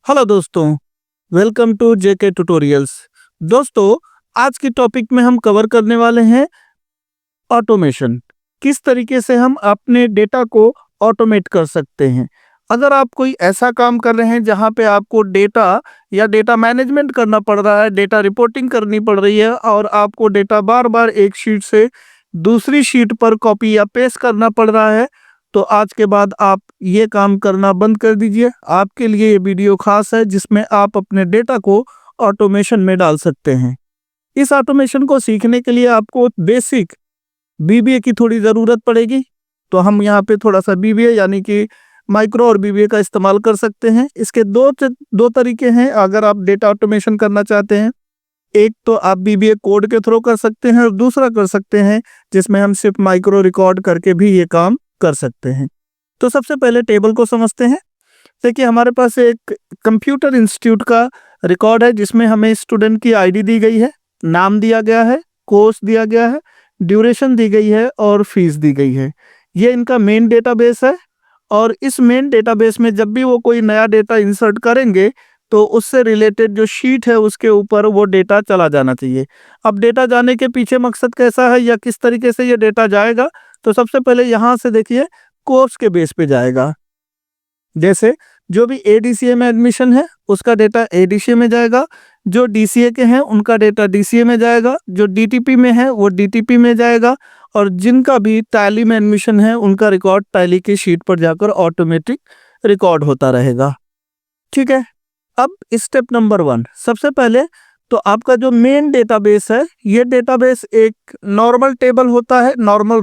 Hello दोस्तों, welcome to JK tutorials. दोस्तों, आज की टॉपिक में हम कवर करने वाले हैं ऑटोमेशन। किस तरीके से हम अपने डेटा को ऑटोमेट कर सकते हैं। अगर आप कोई ऐसा काम कर रहे हैं जहां पे आपको डेटा या डेटा मैनेजमेंट करना पड़ रहा है, डेटा रिपोर्टिंग करनी पड़ रही है और आपको डेटा बार बार एक शीट से दूसरी शीट पर कॉपी या पेस्ट करना पड़ रहा है, तो आज के बाद आप ये काम करना बंद कर दीजिए। आपके लिए ये वीडियो खास है जिसमें आप अपने डेटा को ऑटोमेशन में डाल सकते हैं। इस ऑटोमेशन को सीखने के लिए आपको बेसिक बीबीए की थोड़ी ज़रूरत पड़ेगी, तो हम यहाँ पे थोड़ा सा बीबीए यानी कि माइक्रो और बीबीए का इस्तेमाल कर सकते हैं। इसके दो तरीके हैं अगर आप डेटा ऑटोमेशन करना चाहते हैं। एक तो आप बीबीए कोड के थ्रू कर सकते हैं और दूसरा कर सकते हैं जिसमें हम सिर्फ माइक्रो रिकॉर्ड करके भी ये काम कर सकते हैं। तो सबसे पहले टेबल को समझते हैं। देखिए, हमारे पास एक कंप्यूटर इंस्टीट्यूट का रिकॉर्ड है जिसमें हमें स्टूडेंट की आईडी दी गई है, नाम दिया गया है, कोर्स दिया गया है, ड्यूरेशन दी गई है और फीस दी गई है। ये इनका मेन डेटाबेस है और इस मेन डेटाबेस में जब भी वो कोई नया डेटा इंसर्ट करेंगे तो उससे रिलेटेड जो शीट है उसके ऊपर वो डेटा चला जाना चाहिए। अब डेटा जाने के पीछे मकसद कैसा है या किस तरीके से ये डेटा जाएगा, तो सबसे पहले यहाँ से देखिए कोर्स के बेस पे जाएगा। जैसे जो भी एडीसीए में एडमिशन है उसका डेटा एडीसीए में जाएगा, जो डीसीए के हैं उनका डेटा डीसीए में जाएगा, जो डीटीपी में है वो डीटीपी में जाएगा और जिनका भी टैली में एडमिशन है उनका रिकॉर्ड टैली की शीट पर जाकर ऑटोमेटिक रिकॉर्ड होता रहेगा। ठीक है। अब स्टेप नंबर 1, सबसे पहले तो आपका जो मेन डेटाबेस है, ये डेटाबेस एक नॉर्मल टेबल होता है, नॉर्मल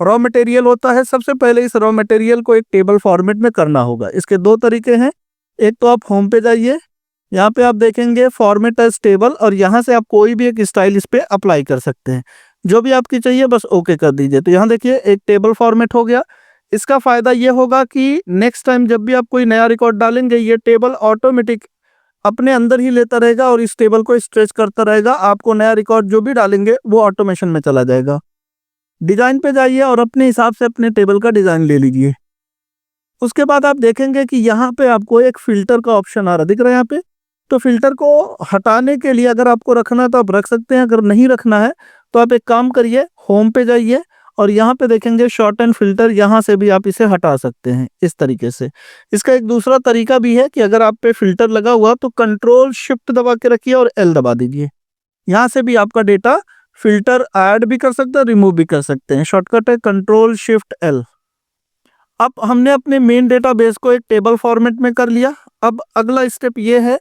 रॉ मटेरियल होता है। सबसे पहले इस रॉ मटेरियल को एक टेबल फॉर्मेट में करना होगा। इसके दो तरीके हैं। एक तो आप होम पे जाइए, यहाँ पे आप देखेंगे फॉर्मेट एज टेबल और यहाँ से आप कोई भी एक स्टाइल इस पे अप्लाई कर सकते हैं, जो भी आपकी चाहिए बस ओके कर दीजिए। तो यहाँ देखिए एक टेबल फॉर्मेट हो गया। इसका फायदा ये होगा कि नेक्स्ट टाइम जब भी आप कोई नया रिकॉर्ड डालेंगे ये टेबल ऑटोमेटिक अपने अंदर ही लेता रहेगा और इस टेबल को स्ट्रेच करता रहेगा। आपको नया रिकॉर्ड जो भी डालेंगे वो ऑटोमेशन में चला जाएगा। डिजाइन पे जाइए और अपने हिसाब से अपने टेबल का डिजाइन ले लीजिए। उसके बाद आप देखेंगे कि यहाँ पे आपको एक फिल्टर का ऑप्शन आ रहा दिख रहा है यहाँ पे। तो फिल्टर को हटाने के लिए अगर आपको रखना है तो आप रख सकते हैं, अगर नहीं रखना है तो आप एक काम करिए, होम पे जाइए और यहाँ पे देखेंगे शॉर्ट एंड फिल्टर, यहाँ से भी आप इसे हटा सकते हैं इस तरीके से। इसका एक दूसरा तरीका भी है कि अगर आप पे फिल्टर लगा हुआ तो कंट्रोल शिफ्ट दबा के रखिए और एल दबा दीजिए। यहाँ से भी आपका डेटा फिल्टर ऐड भी कर सकते हैं, रिमूव भी कर सकते हैं। शॉर्टकट है कंट्रोल शिफ्ट एल। अब हमने अपने मेन डेटाबेस को एक टेबल फॉर्मेट में कर लिया। अब अगला स्टेप ये है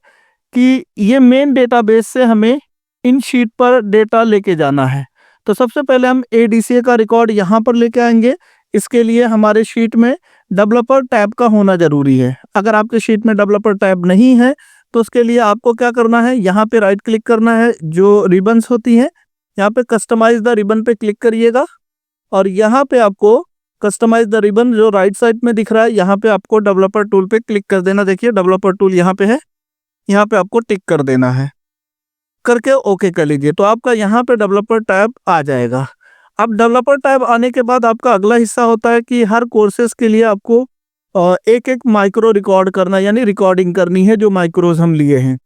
कि ये मेन डेटाबेस से हमें इन शीट पर डेटा लेके जाना है। तो सबसे पहले हम एडीसीए का रिकॉर्ड यहाँ पर लेके आएंगे। इसके लिए हमारे शीट में डेवलपर टैब का होना जरूरी है। अगर आपके शीट में डेवलपर टैब नहीं है तो उसके लिए आपको क्या करना है, यहाँ पे राइट क्लिक करना है, जो रिबन्स होती हैं यहाँ पे कस्टमाइज द रिबन पे क्लिक करिएगा और यहाँ पे आपको कस्टमाइज द रिबन जो राइट साइड में दिख रहा है यहाँ पे आपको डेवलपर टूल पे क्लिक कर देना। देखिए डेवलपर टूल यहाँ पे है, यहाँ पे आपको टिक कर देना है, करके ओके कर लीजिए। तो आपका यहाँ पे डेवलपर टैब आ जाएगा। अब डेवलपर टैब आने के बाद आपका अगला हिस्सा होता है कि हर कोर्सेज के लिए आपको एक एक माइक्रो रिकॉर्ड करना, यानी रिकॉर्डिंग करनी है जो माइक्रोज हम लिए हैं।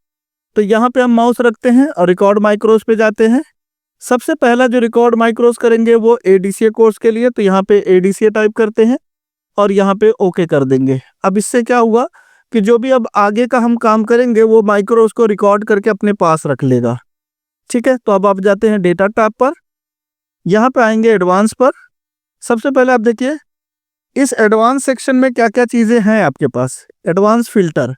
तो यहाँ पे हम माउस रखते हैं और रिकॉर्ड माइक्रोज पे जाते हैं। सबसे पहला जो रिकॉर्ड माइक्रोज करेंगे वो एडीसीए कोर्स के लिए, तो यहाँ पे एडीसीए टाइप करते हैं और यहाँ पे ओके कर देंगे। अब इससे क्या हुआ कि जो भी अब आगे का हम काम करेंगे वो माइक्रोज को रिकॉर्ड करके अपने पास रख लेगा। ठीक है। तो अब आप जाते हैं डेटा टैब पर, यहाँ पे आएंगे एडवांस पर। सबसे पहले आप देखिए इस एडवांस सेक्शन में क्या क्या चीज़ें हैं आपके पास। एडवांस फिल्टर,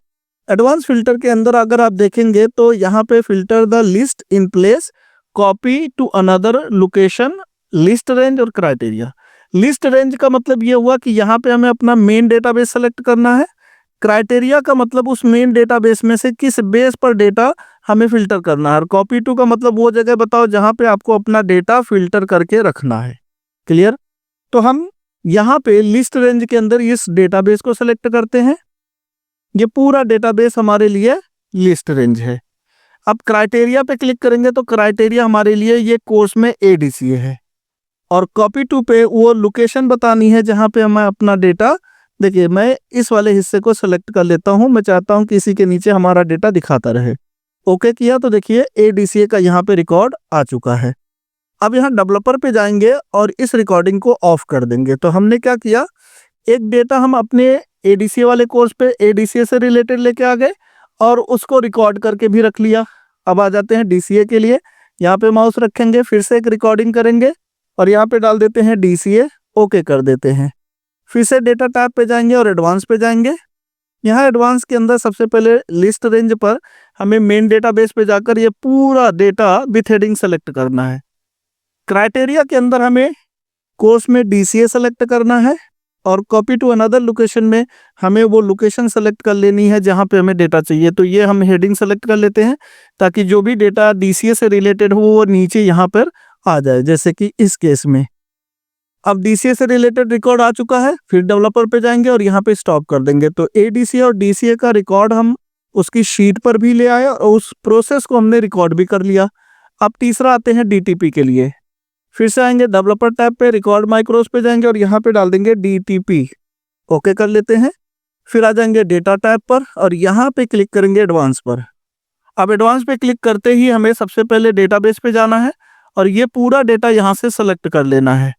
एडवांस फिल्टर के अंदर अगर आप देखेंगे तो यहाँ पे filter the list in place, copy to another location, list range और क्राइटेरिया। लिस्ट रेंज का मतलब ये हुआ कि यहाँ पे हमें अपना मेन डेटाबेस सेलेक्ट करना है। क्राइटेरिया का मतलब उस मेन डेटाबेस में से किस बेस पर डेटा हमें फिल्टर करना है। और कॉपी टू का मतलब वो जगह बताओ जहाँ पे आपको अपना डेटा फिल्टर करके रखना है। क्लियर। तो हम यहाँ पे लिस्ट रेंज के अंदर इस डेटाबेस को सेलेक्ट करते हैं। ये पूरा डेटाबेस हमारे लिए लिस्ट रेंज है। अब क्राइटेरिया पे क्लिक करेंगे तो क्राइटेरिया हमारे लिए ये कोर्स में एडीसीए है और कॉपी टू पे वो लोकेशन बतानी है जहाँ पे हमें अपना डेटा देखिए मैं इस वाले हिस्से को सेलेक्ट कर लेता हूं, मैं चाहता हूं कि इसी के नीचे हमारा डेटा दिखाता रहे। ओके किया तो देखिए ADCA का यहाँ पे रिकॉर्ड आ चुका है। अब यहाँ डेवलपर पे जाएंगे और इस रिकॉर्डिंग को ऑफ कर देंगे। तो हमने क्या किया, एक डेटा हम अपने ADCA वाले कोर्स पे ADCA से रिलेटेड लेके आ गए और उसको रिकॉर्ड करके भी रख लिया। अब आ जाते हैं DCA के लिए, यहाँ पे माउस रखेंगे, फिर से एक रिकॉर्डिंग करेंगे और यहाँ पे डाल देते हैं DCA, ओके कर देते हैं। फिर से डेटा टैब पे जाएंगे और एडवांस पे जाएंगे। यहाँ एडवांस के अंदर सबसे पहले लिस्ट रेंज पर हमें मेन डेटाबेस पे जाकर ये पूरा डेटा विथ हेडिंग सेलेक्ट करना है। क्राइटेरिया के अंदर हमें कोर्स में DCA सेलेक्ट करना है और कॉपी टू अनदर लोकेशन में हमें वो लोकेशन सेलेक्ट कर लेनी है जहाँ पे हमें डेटा चाहिए। तो ये हम हेडिंग सेलेक्ट कर लेते हैं ताकि जो भी डेटा DCA से रिलेटेड हो वो नीचे यहाँ पर आ जाए, जैसे कि इस केस में। अब DCA से रिलेटेड रिकॉर्ड आ चुका है, फिर डेवलपर पे जाएंगे और यहाँ पे स्टॉप कर देंगे। तो ADCA और DCA का रिकॉर्ड हम उसकी शीट पर भी ले आए और उस प्रोसेस को हमने रिकॉर्ड भी कर लिया। अब तीसरा आते हैं DTP के लिए। फिर से आएंगे डेवलपर टैब पे, रिकॉर्ड माइक्रोस पे जाएंगे और यहाँ पे डाल देंगे DTP, ओके कर लेते हैं। फिर आ जाएंगे डेटा टैब पर और यहाँ पे क्लिक करेंगे एडवांस पर। अब एडवांस पे क्लिक करते ही हमें सबसे पहले डेटाबेस पे जाना है और ये पूरा डेटा यहाँ से सेलेक्ट कर लेना है।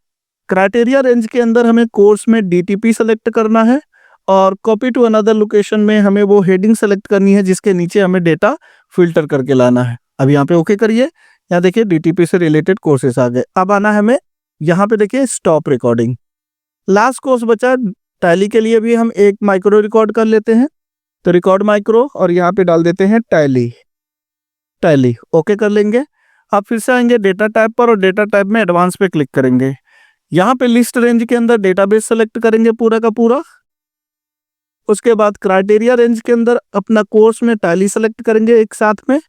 क्राइटेरिया रेंज के अंदर हमें कोर्स में DTP सेलेक्ट करना है और कॉपी टू अनदर लोकेशन में हमें वो हेडिंग सेलेक्ट करनी है जिसके नीचे हमें डेटा फिल्टर करके लाना है। अब यहाँ पे ओके करिए, यहाँ देखिए DTP से रिलेटेड कोर्सेस आ गए। अब आना है हमें यहाँ पे देखिए स्टॉप रिकॉर्डिंग। लास्ट कोर्स बचा टैली के लिए भी हम एक माइक्रो रिकॉर्ड कर लेते हैं। तो रिकॉर्ड माइक्रो और यहाँ पे डाल देते हैं टैली, ओके कर लेंगे। अब फिर से आएंगे डेटा टाइप पर और डेटा टाइप में एडवांस पे क्लिक करेंगे। यहाँ पे लिस्ट रेंज के अंदर डेटाबेस सेलेक्ट करेंगे पूरा का पूरा। उसके बाद क्राइटेरिया रेंज के अंदर अपना कोर्स में टैली सेलेक्ट करेंगे एक साथ में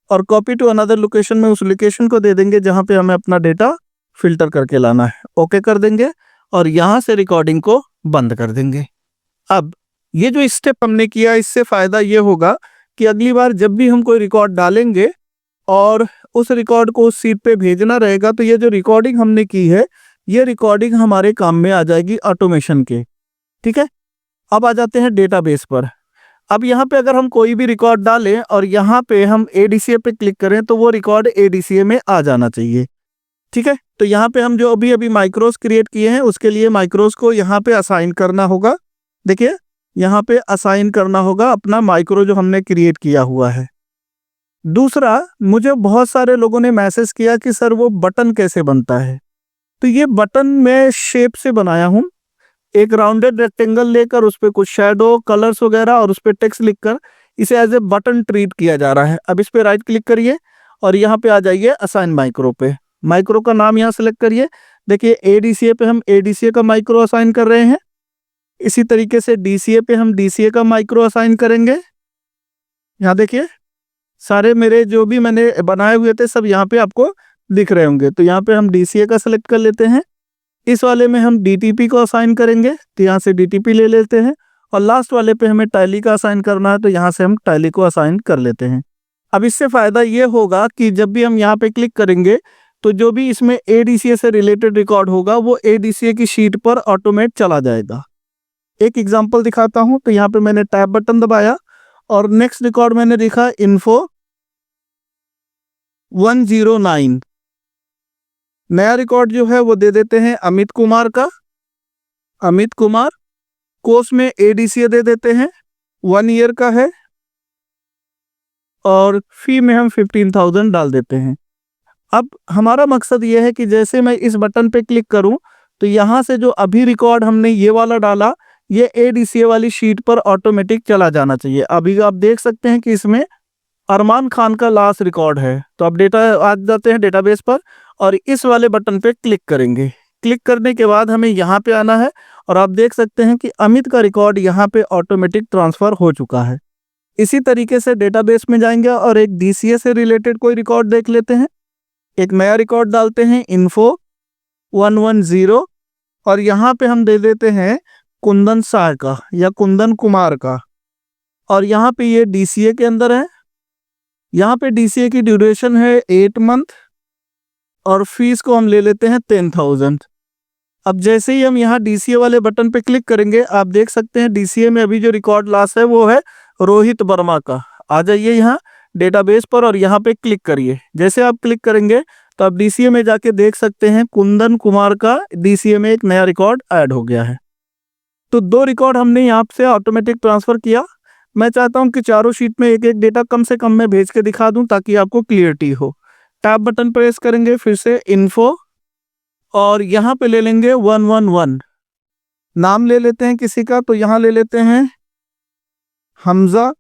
और कॉपी टू अनदर लोकेशन में उस लोकेशन को दे देंगे जहाँ पे हमें अपना डेटा फिल्टर करके लाना है, ओके कर देंगे और यहाँ से रिकॉर्डिंग को बंद कर देंगे। अब ये जो स्टेप हमने किया इससे फायदा ये होगा कि अगली बार जब भी हम कोई रिकॉर्ड डालेंगे और उस रिकॉर्ड को उस सीट पे भेजना रहेगा तो ये जो रिकॉर्डिंग हमने की है ये रिकॉर्डिंग हमारे काम में आ जाएगी ऑटोमेशन के। ठीक है, अब आ जाते हैं डेटाबेस पर। अब यहाँ पे अगर हम कोई भी रिकॉर्ड डालें और यहाँ पे हम ADCA पे क्लिक करें तो वो रिकॉर्ड ADCA में आ जाना चाहिए। ठीक है, तो यहाँ पे हम जो अभी माइक्रोस क्रिएट किए हैं उसके लिए माइक्रोस को यहाँ पे असाइन करना होगा। देखिए यहाँ पे असाइन करना होगा अपना माइक्रो जो हमने क्रिएट किया हुआ है। दूसरा, मुझे बहुत सारे लोगों ने मैसेज किया कि सर वो बटन कैसे बनता है। तो ये बटन मैं शेप से बनाया हूँ, एक राउंडेड रेक्टेंगल लेकर उस पर कुछ शेडो कलर्स वगैरह और उस पर टेक्स्ट लिखकर इसे एज ए बटन ट्रीट किया जा रहा है। अब इस पर राइट क्लिक करिए और यहाँ पे आ जाइए असाइन माइक्रो पे। माइक्रो का नाम यहाँ सेलेक्ट करिए। देखिए ADCA पे हम ADCA का माइक्रो असाइन कर रहे हैं, इसी तरीके से DCA पे हम DCA का माइक्रो असाइन करेंगे। यहाँ देखिए सारे मेरे जो भी मैंने बनाए हुए थे सब यहाँ पे आपको दिख रहे होंगे। तो यहाँ पे हम DCA का सेलेक्ट कर लेते हैं, इस वाले में हम DTP को असाइन करेंगे तो यहाँ से DTP ले लेते हैं और लास्ट वाले पे हमें टैली का असाइन करना है तो यहाँ से हम टैली को असाइन कर लेते हैं। अब इससे फ़ायदा ये होगा कि जब भी हम यहाँ पे क्लिक करेंगे तो जो भी इसमें ADCA से रिलेटेड रिकॉर्ड होगा वो ADCA की शीट पर ऑटोमेट चला जाएगा। एक एग्जांपल दिखाता हूँ। तो यहाँ पे मैंने टैब बटन दबाया और नेक्स्ट रिकॉर्ड मैंने लिखा info 109। नया रिकॉर्ड जो है वो दे देते हैं अमित कुमार का। अमित कुमार कोर्स में ADCA दे देते हैं, 1 ईयर का है और फी में हम 15,000 डाल देते हैं। अब हमारा मकसद ये है कि जैसे मैं इस बटन पे क्लिक करूं तो यहाँ से जो अभी रिकॉर्ड हमने ये वाला डाला ये ADCA वाली शीट पर ऑटोमेटिक चला जाना चाहिए। अभी आप देख सकते हैं कि इसमें अरमान खान का लास्ट रिकॉर्ड है। तो अब डेटा आ जाते हैं डेटाबेस पर और इस वाले बटन पे क्लिक करेंगे। क्लिक करने के बाद हमें यहाँ पे आना है और आप देख सकते हैं कि अमित का रिकॉर्ड यहाँ पे ऑटोमेटिक ट्रांसफ़र हो चुका है। इसी तरीके से डेटाबेस में जाएंगे और एक DCA से रिलेटेड कोई रिकॉर्ड देख लेते हैं। एक नया रिकॉर्ड डालते हैं info 110 और यहाँ पे हम दे देते हैं कुंदन शाह का या कुंदन कुमार का और यहाँ पे ये DCA के अंदर है। यहाँ पे DCA की ड्यूरेशन है 8 मंथ और फीस को हम ले लेते हैं 10,000। अब जैसे ही हम यहाँ DCA वाले बटन पे क्लिक करेंगे, आप देख सकते हैं DCA में अभी जो रिकॉर्ड लास्ट है वो है रोहित वर्मा का। आ जाइए यहाँ डेटाबेस पर और यहाँ पे क्लिक करिए। जैसे आप क्लिक करेंगे तो आप DCA में जाके देख सकते हैं कुंदन कुमार का DCA में एक नया रिकॉर्ड ऐड हो गया है। तो 2 रिकॉर्ड हमने यहाँ से ऑटोमेटिक ट्रांसफर किया। मैं चाहता हूँ कि चारों शीट में एक एक डेटा कम से कम मैं भेज के दिखा दूं ताकि आपको क्लियरिटी हो। टैब बटन प्रेस करेंगे, फिर से इन्फो, और यहाँ पे ले लेंगे 111। नाम ले लेते हैं किसी का, तो यहाँ ले लेते हैं हमजा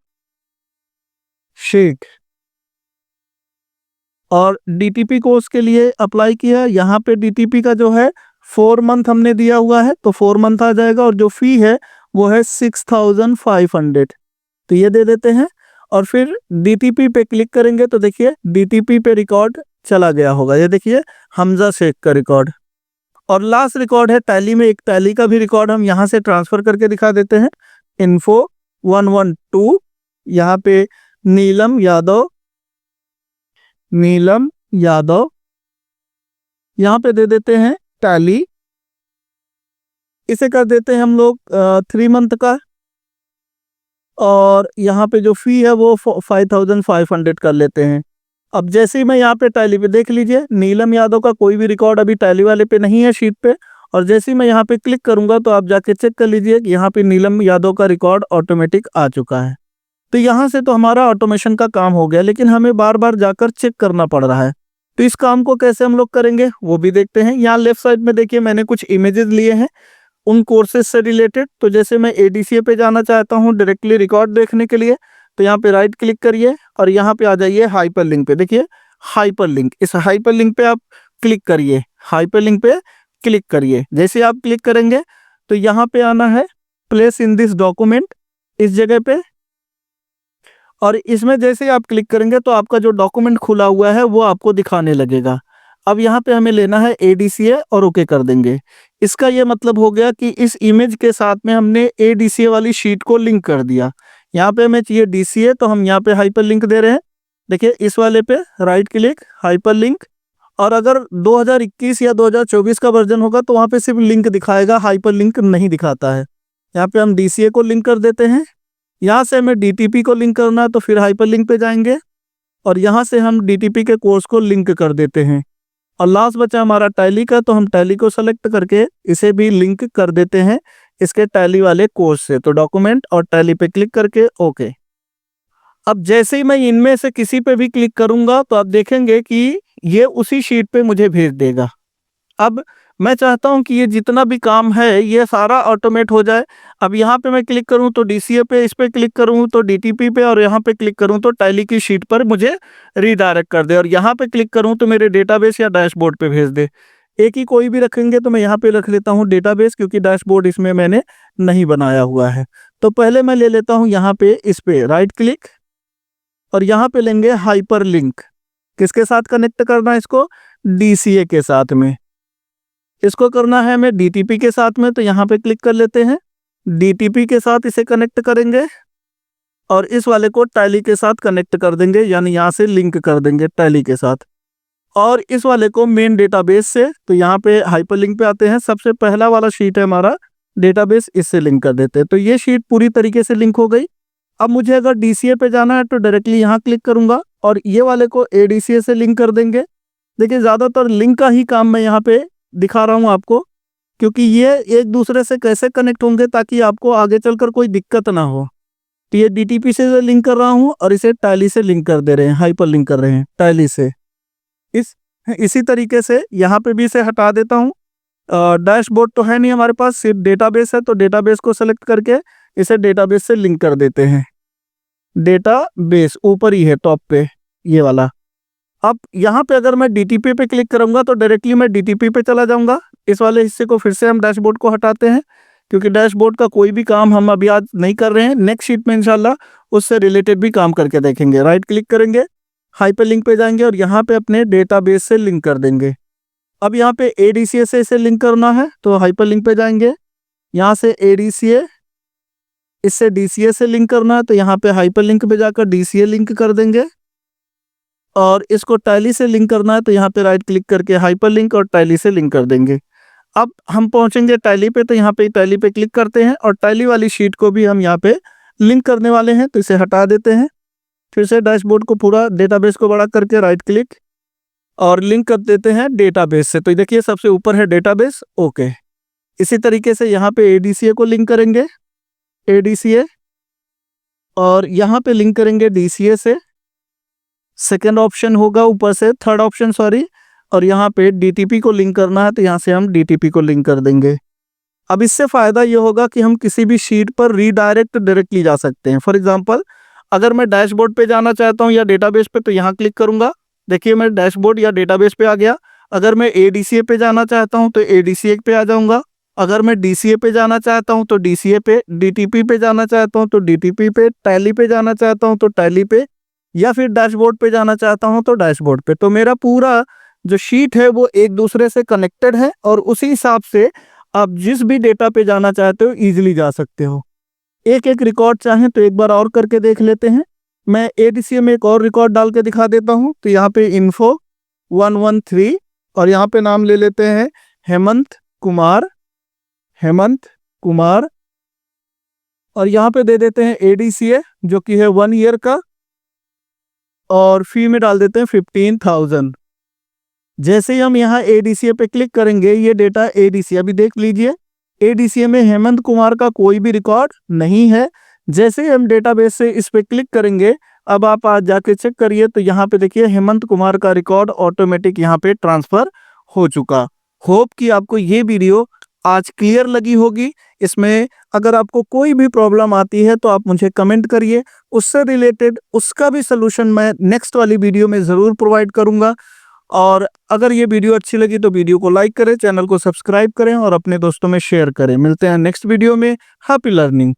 शेख। और DTP कोर्स के लिए अप्लाई किया। यहाँ पे DTP का जो है 4 मंथ हमने दिया हुआ है, तो 4 मंथ आ जाएगा। और जो फी है वो है 6500। तो ये दे देते हैं और फिर DTP पे क्लिक करेंगे तो देखिए DTP पे रिकॉर्ड चला गया होगा। ये देखिए हमजा शेख का रिकॉर्ड। और लास्ट रिकॉर्ड है टैली में, एक टैली का भी रिकॉर्ड हम यहाँ से ट्रांसफर करके दिखा देते हैं। इन्फो 112, यहाँ पे नीलम यादव यहाँ पे दे देते हैं टैली। इसे कर देते हैं हम लोग 3 मंथ का। और यहाँ पे जो फी है वो 5500 कर लेते हैं। अब जैसे ही मैं यहाँ पे टैली पे देख लीजिए, नीलम यादव का कोई भी रिकॉर्ड अभी टैली वाले पे नहीं है शीट पे। और जैसे ही मैं यहाँ पे क्लिक करूंगा तो आप जाके चेक कर लीजिए कि यहाँ पे नीलम यादव का रिकॉर्ड ऑटोमेटिक आ चुका है। तो यहाँ से तो हमारा ऑटोमेशन का काम हो गया, लेकिन हमें बार बार जाकर चेक करना पड़ रहा है। तो इस काम को कैसे हम लोग करेंगे वो भी देखते हैं। यहाँ लेफ्ट साइड में देखिए मैंने कुछ इमेजेस लिए हैं उन कोर्सेज से रिलेटेड। तो जैसे मैं ADCA पे जाना चाहता हूँ डायरेक्टली रिकॉर्ड देखने के लिए, तो यहाँ पे राइट क्लिक करिए और यहाँ पे आ जाइए हाइपर लिंक पे। देखिए हाइपर लिंक, इस हाइपर लिंक पे आप क्लिक करिए। हाइपर लिंक पे क्लिक करिए। जैसे आप क्लिक करेंगे तो यहाँ पे आना है प्लेस इन दिस डॉक्यूमेंट, इस जगह पे। और इसमें जैसे आप क्लिक करेंगे तो आपका जो डॉक्यूमेंट खुला हुआ है वो आपको दिखाने लगेगा। अब यहाँ पे हमें लेना है ADCA और ओके कर देंगे। इसका ये मतलब हो गया कि इस इमेज के साथ में हमने ADCA वाली शीट को लिंक कर दिया। यहाँ पे हमें चाहिए DCA, तो हम यहाँ पे हाइपर लिंक दे रहे हैं। देखिए इस वाले पे राइट क्लिक, हाइपर लिंक। और अगर 2021 या 2024 का वर्जन होगा तो वहाँ पे सिर्फ लिंक दिखाएगा, हाइपर लिंक नहीं दिखाता है। यहाँ पे हम DCA को लिंक कर देते हैं। यहाँ से हमें DTP को लिंक करना है तो फिर हाइपर लिंक पे जाएंगे और यहाँ से हम DTP के कोर्स को लिंक कर देते हैं। और लास्ट बचा हमारा टैली का, तो हम टैली को सेलेक्ट करके इसे भी लिंक कर देते हैं इसके टैली वाले कोर्स से। तो डॉक्यूमेंट और टैली पे क्लिक करके ओके। अब जैसे ही मैं इनमें से किसी पे भी क्लिक करूंगा तो आप देखेंगे कि ये उसी शीट पे मुझे भेज देगा। अब मैं चाहता हूं कि ये जितना भी काम है ये सारा ऑटोमेट हो जाए। अब यहाँ पे मैं क्लिक करूं तो DCA पे, इस पे क्लिक करूं तो DTP पे, और यहाँ पे क्लिक करूं तो टैली की शीट पर मुझे रीडायरेक्ट कर दे। और यहाँ पे क्लिक करूं तो मेरे डेटाबेस या डैशबोर्ड पे भेज दे। एक ही कोई भी रखेंगे तो मैं यहाँ पे रख लेता हूँ डेटाबेस, क्योंकि डैशबोर्ड इसमें मैंने नहीं बनाया हुआ है। तो पहले मैं ले लेता हूँ यहाँ पे, इस पे राइट क्लिक और यहाँ पे लेंगे हाइपर लिंक। किसके साथ कनेक्ट करना है इसको? DCA के साथ में। इसको करना है हमें DTP के साथ में, तो यहाँ पे क्लिक कर लेते हैं। DTP के साथ इसे कनेक्ट करेंगे और इस वाले को टैली के साथ कनेक्ट कर देंगे, यानी यहाँ से लिंक कर देंगे टैली के साथ। और इस वाले को मेन डेटाबेस से, तो यहाँ पे हाइपर लिंक पे आते हैं। सबसे पहला वाला शीट है हमारा डेटाबेस, इससे लिंक कर देते हैं। तो ये शीट पूरी तरीके से लिंक हो गई। अब मुझे अगर DCA पे जाना है तो डायरेक्टली यहाँ क्लिक करूंगा और ये वाले को ADCA से लिंक कर देंगे। देखिए ज़्यादातर लिंक का ही काम मैं यहाँ पे दिखा रहा हूँ आपको, क्योंकि ये एक दूसरे से कैसे कनेक्ट होंगे ताकि आपको आगे चलकर कोई दिक्कत ना हो। तो ये DTP से लिंक कर रहा हूँ और इसे टैली से लिंक कर दे रहे हैं, हाइपर लिंक कर रहे हैं टैली से। इसी तरीके से यहाँ पे भी इसे हटा देता हूँ। डैशबोर्ड तो है नहीं हमारे पास, सिर्फ डेटाबेस है, तो डेटाबेस को सेलेक्ट करके इसे डेटाबेस से लिंक कर देते हैं। डेटाबेस ऊपर ही है टॉप पे ये वाला। अब यहाँ पे अगर मैं DTP पे क्लिक करूंगा तो डायरेक्टली मैं DTP पे चला जाऊंगा। इस वाले हिस्से को फिर से हम डैशबोर्ड को हटाते हैं, क्योंकि डैशबोर्ड का कोई भी काम हम अभी आज नहीं कर रहे हैं। नेक्स्ट शीट में इंशाल्लाह उससे रिलेटेड भी काम करके देखेंगे। राइट क्लिक करेंगे, हाइपर लिंक पे जाएंगे और यहाँ पे अपने डेटाबेस से लिंक कर देंगे। अब यहाँ पे ADCA से इसे लिंक करना है, तो हाइपर लिंक पे जाएंगे। यहाँ से ADCA, इससे DCA से लिंक करना है, तो यहाँ पे हाइपर लिंक पे जाकर DCA लिंक कर देंगे। और इसको टैली से लिंक करना है, तो यहाँ पे राइट क्लिक करके हाइपर लिंक और टैली से लिंक कर देंगे। अब हम पहुंचेंगे टैली पे, तो यहाँ पे टैली पे क्लिक करते हैं और टैली वाली शीट को भी हम यहाँ पे लिंक करने वाले हैं, तो इसे हटा देते हैं। फिर से डैशबोर्ड को पूरा डेटाबेस को बड़ा करके राइट क्लिक और लिंक कर देते हैं डेटाबेस से। तो देखिए सबसे ऊपर है डेटाबेस, ओके। इसी तरीके से यहाँ पे एडीसीए को लिंक करेंगे, एडीसीए, और यहाँ पे लिंक करेंगे डीसीए से। सेकंड ऑप्शन होगा ऊपर से, थर्ड ऑप्शन सॉरी, और यहाँ पे डीटीपी को लिंक करना है, तो यहाँ से हम डीटीपी को लिंक कर देंगे। अब इससे फायदा ये होगा कि हम किसी भी शीट पर रीडायरेक्ट डायरेक्टली जा सकते हैं। फॉर एग्जांपल अगर मैं डैशबोर्ड पे जाना चाहता हूँ या डेटाबेस पे, तो यहाँ क्लिक करूंगा, देखिए मैं डैशबोर्ड या डेटाबेस पे आ गया। अगर मैं एडीसीए पे जाना चाहता हूँ तो एडीसीए पे आ जाऊंगा। अगर मैं डीसीए पे जाना चाहता हूँ तो डीसीए पे, डीटीपी पे जाना चाहता हूँ तो डीटीपी पे, टैली पे जाना चाहता हूँ तो टैली पे, या फिर डैशबोर्ड पे जाना चाहता हूँ तो डैशबोर्ड पे। तो मेरा पूरा जो शीट है वो एक दूसरे से कनेक्टेड है और उसी हिसाब से आप जिस भी डेटा पे जाना चाहते हो इजीली जा सकते हो। एक एक रिकॉर्ड चाहें तो एक बार और करके देख लेते हैं। मैं एडीसीए में एक और रिकॉर्ड डाल के दिखा देता हूं। तो यहाँ पे info 113 और यहाँ पे नाम ले लेते हैं हेमंत कुमार, हेमंत कुमार, और यहाँ पे दे देते हैं एडीसीए जो कि है 1 ईयर का, और फी में डाल देते हैं 15,000। जैसे ही हम यहाँ एडीसीए पे क्लिक करेंगे, ये डेटा एडीसीए, अभी देख लीजिए एडीसीए में हेमंत कुमार का कोई भी रिकॉर्ड नहीं है। जैसे ही हम डेटाबेस से इस पे क्लिक करेंगे, अब आप आज जाके चेक करिए, तो यहाँ पे देखिए हेमंत कुमार का रिकॉर्ड ऑटोमेटिक यहाँ पे ट्रांसफर हो चुका। होप कि आपको ये वीडियो आज क्लियर लगी होगी। इसमें अगर आपको कोई भी प्रॉब्लम आती है तो आप मुझे कमेंट करिए, उससे रिलेटेड उसका भी सलूशन मैं नेक्स्ट वाली वीडियो में ज़रूर प्रोवाइड करूँगा। और अगर ये वीडियो अच्छी लगी तो वीडियो को लाइक करें, चैनल को सब्सक्राइब करें और अपने दोस्तों में शेयर करें। मिलते हैं नेक्स्ट वीडियो में। Happy learning.